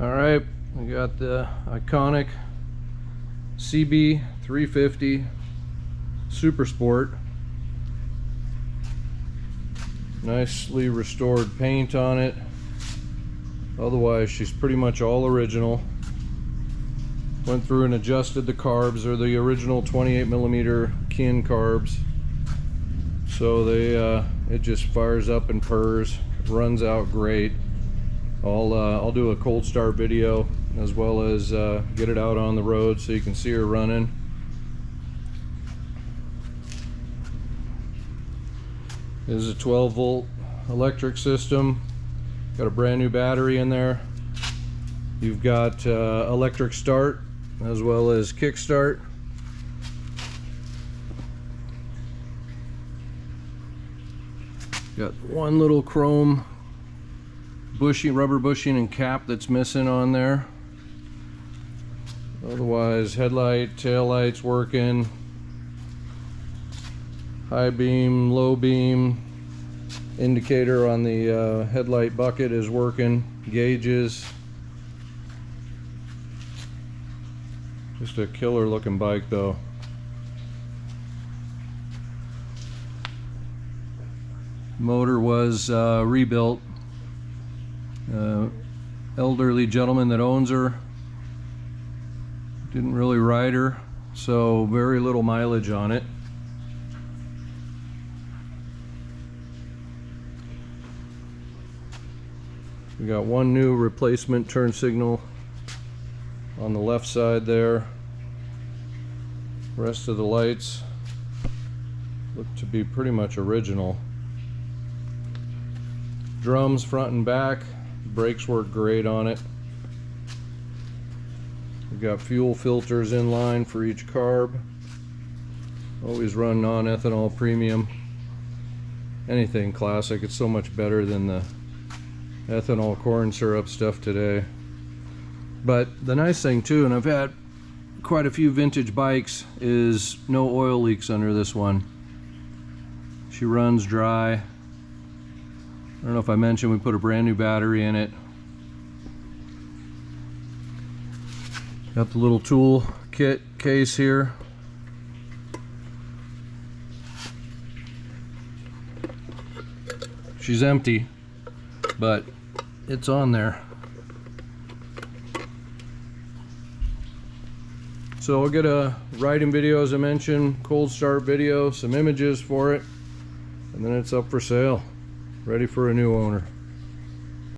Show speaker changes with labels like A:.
A: All right, we got the iconic CB350 Super Sport. Nicely restored paint on it. Otherwise, she's pretty much all original. Went through and adjusted the carbs. They're the original 28mm kin carbs. So it just fires up and purrs, runs out great. I'll do a cold start video as well as get it out on the road so you can see her running. This is a 12-volt electric system. Got a brand new battery in there. You've got electric start as well as kick start. Got one little chrome bushing, rubber bushing and cap that's missing on there. Otherwise, headlight, tail lights working. High beam, low beam. Indicator on the headlight bucket is working. Gauges. Just a killer looking bike though. Motor was rebuilt. Elderly gentleman that owns her didn't really ride her, so very little mileage on it. We got one new replacement turn signal on the left side there. Rest of the lights look to be pretty much original. Drums front and back. Brakes work great on it. We've got fuel filters in line for each carb. Always run non-ethanol premium. Anything classic. It's so much better than the ethanol corn syrup stuff today. But the nice thing too, and I've had quite a few vintage bikes, is no oil leaks under this one. She runs dry. I don't know if I mentioned we put a brand new battery in it. Got the little tool kit case here. She's empty, but it's on there. So I'll get a riding video, as I mentioned, cold start video, some images for it, and then it's up for sale. Ready for a new owner.